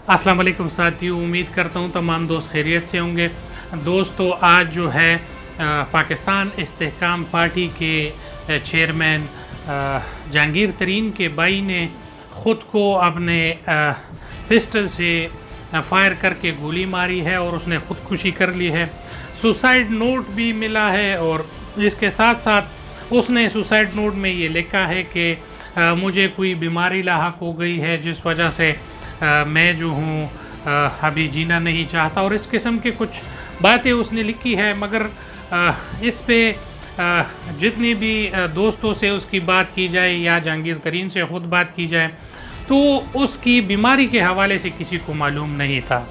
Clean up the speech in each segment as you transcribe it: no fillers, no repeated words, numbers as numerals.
अस्सलाम वालेकुम साथियों, उम्मीद करता हूँ तमाम दोस्त खैरियत से होंगे। दोस्तों, आज जो है पाकिस्तान इस्तेहकाम पार्टी के चेयरमैन जहांगीर तरीन के भाई ने ख़ुद को अपने पिस्टल से फायर करके गोली मारी है और उसने ख़ुदकुशी कर ली है। सुसाइड नोट भी मिला है और इसके साथ साथ उसने सुसाइड नोट में ये लिखा है कि मुझे कोई बीमारी लाहक हो गई है जिस वजह से मैं जो हूँ अभी जीना नहीं चाहता, और इस किस्म के कुछ बातें उसने लिखी है। मगर इस पे जितनी भी दोस्तों से उसकी बात की जाए या जहांगीर तरीन से ख़ुद बात की जाए तो उसकी बीमारी के हवाले से किसी को मालूम नहीं था।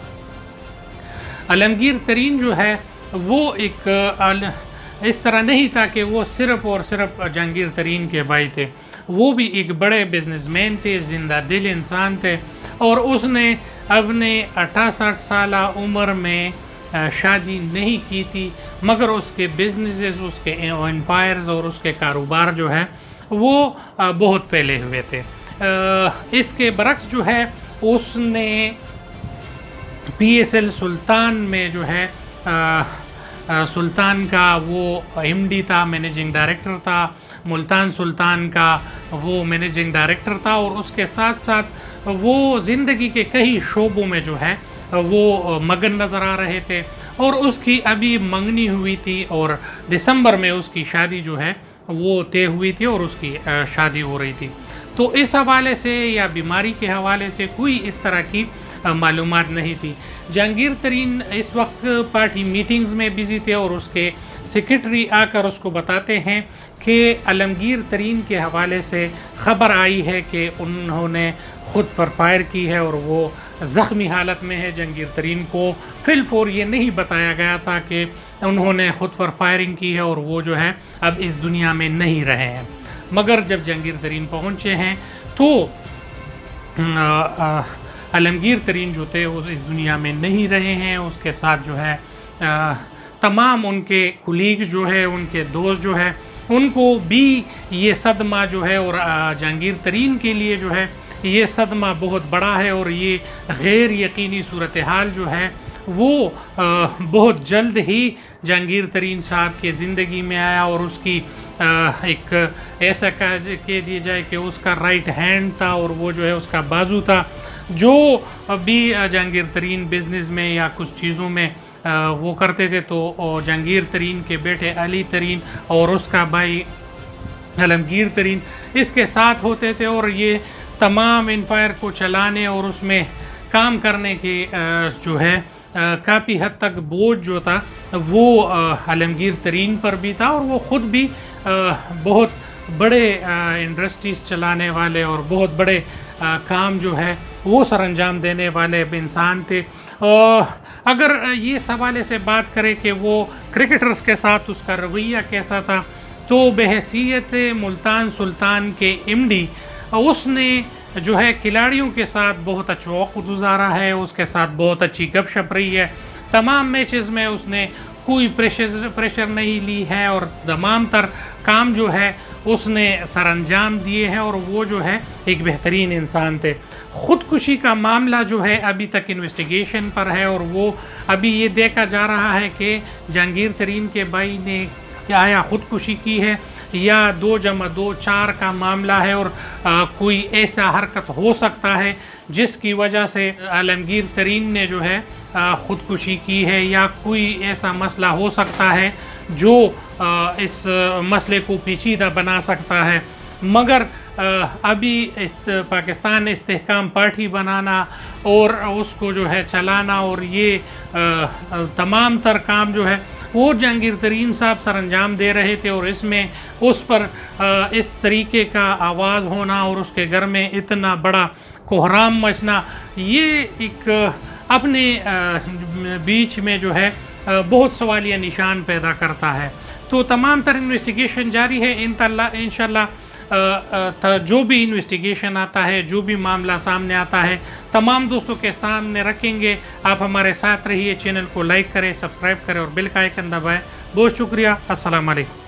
आलमगीर तरीन जो है वो एक इस तरह नहीं था कि वो सिर्फ़ और सिर्फ जहांगीर तरीन के भाई थे, वो भी एक बड़े बिजनेसमैन थे, जिंदा दिल इंसान थे, और उसने अपने 68 साल उम्र में शादी नहीं की थी। मगर उसके बिजनेसेस, उसके एम्पायर्स और उसके कारोबार जो है वो बहुत पहले हुए थे। इसके बरक्स जो है उसने PSL सुल्तान में जो है सुल्तान का वो MD था, मैनेजिंग डायरेक्टर था, मुल्तान सुल्तान का वो मैनेजिंग डायरेक्टर था, और उसके साथ साथ वो ज़िंदगी के कई शोबों में जो है वो मगन नज़र आ रहे थे। और उसकी अभी मंगनी हुई थी और दिसंबर में उसकी शादी जो है वो तय हुई थी और उसकी शादी हो रही थी। तो इस हवाले से या बीमारी के हवाले से कोई इस तरह की मालूमात नहीं थी। जहांगीर तरीन इस वक्त पार्टी मीटिंग्स में बिज़ी थे और उसके सेक्रेटरी आकर उसको बताते हैं कि आलमगीर तरीन के हवाले से ख़बर आई है कि उन्होंने ख़ुद पर फायर की है और वो ज़ख्मी हालत में है। जहांगीर तरीन को फिलफोर ये नहीं बताया गया था कि उन्होंने ख़ुद पर फायरिंग की है और वो जो है अब इस दुनिया में नहीं रहे हैं। मगर जब जहांगीर तरीन पहुँचे हैं तो आलमगीर तरीन जो थे वो इस दुनिया में नहीं रहे हैं। उसके साथ जो है तमाम उनके कुलीग जो है, उनके दोस्त जो है, उनको भी ये सदमा जो है, और जहांगीर तरीन के लिए जो है ये सदमा बहुत बड़ा है, और ये गैर यकीनी सूरत हाल जो है वो बहुत जल्द ही जहांगीर तरीन साहब के ज़िंदगी में आया। और उसकी एक ऐसा कह दिया जाए कि उसका राइट हैंड था और वो जो है उसका बाजू था, जो भी जहांगीर तरीन बिज़नेस में या कुछ चीज़ों में वो करते थे। तो जहांगीर तरीन के बेटे अली तरीन और उसका भाई आलमगीर तरीन इसके साथ होते थे, और ये तमाम एम्पायर को चलाने और उसमें काम करने के जो है काफ़ी हद तक बोझ जो था वो आलमगीर तरीन पर भी था। और वो ख़ुद भी बहुत बड़े इंडस्ट्रीज़ चलाने वाले और बहुत बड़े काम जो है वो सरअंजाम देने वाले इंसान थे। अगर ये सवाल से बात करें कि वो क्रिकेटर्स के साथ उसका रवैया कैसा था, तो बहैसियत मुल्तान सुल्तान के MD उसने जो है खिलाड़ियों के साथ बहुत अच्छा वक्त गुजारा है, उसके साथ बहुत अच्छी गपशप रही है। तमाम मैचेस में उसने कोई प्रेशर नहीं ली है और तमाम तर काम जो है उसने सरअंजाम दिए हैं, और वो जो है एक बेहतरीन इंसान थे। ख़ुदकुशी का मामला जो है अभी तक इन्वेस्टिगेशन पर है, और वो अभी ये देखा जा रहा है कि जहांगीर तरीन के भाई ने क्या ख़ुदकुशी की है या 2+2 4 का मामला है, और कोई ऐसा हरकत हो सकता है जिसकी वजह से आलमगीर तरीन ने जो है ख़ुदकुशी की है, या कोई ऐसा मसला हो सकता है जो इस मसले को पेचीदा बना सकता है। मगर अभी इस पाकिस्तान इस्तेहकाम पार्टी बनाना और उसको जो है चलाना और ये तमाम तर काम जो है वो जहांगीर तरीन साहब सरअंजाम दे रहे थे, और इसमें उस पर इस तरीके का आवाज़ होना और उसके घर में इतना बड़ा कोहराम मचना, ये एक अपने बीच में जो है बहुत सवालिया निशान पैदा करता है। तो तमाम तर इन्वेस्टिगेशन जारी है। इंशाल्लाह जो भी इन्वेस्टिगेशन आता है, जो भी मामला सामने आता है, तमाम दोस्तों के सामने रखेंगे। आप हमारे साथ रहिए, चैनल को लाइक करें, सब्सक्राइब करें और बेल का आइकन दबाएं। बहुत शुक्रिया। अस्सलाम वालेकुम।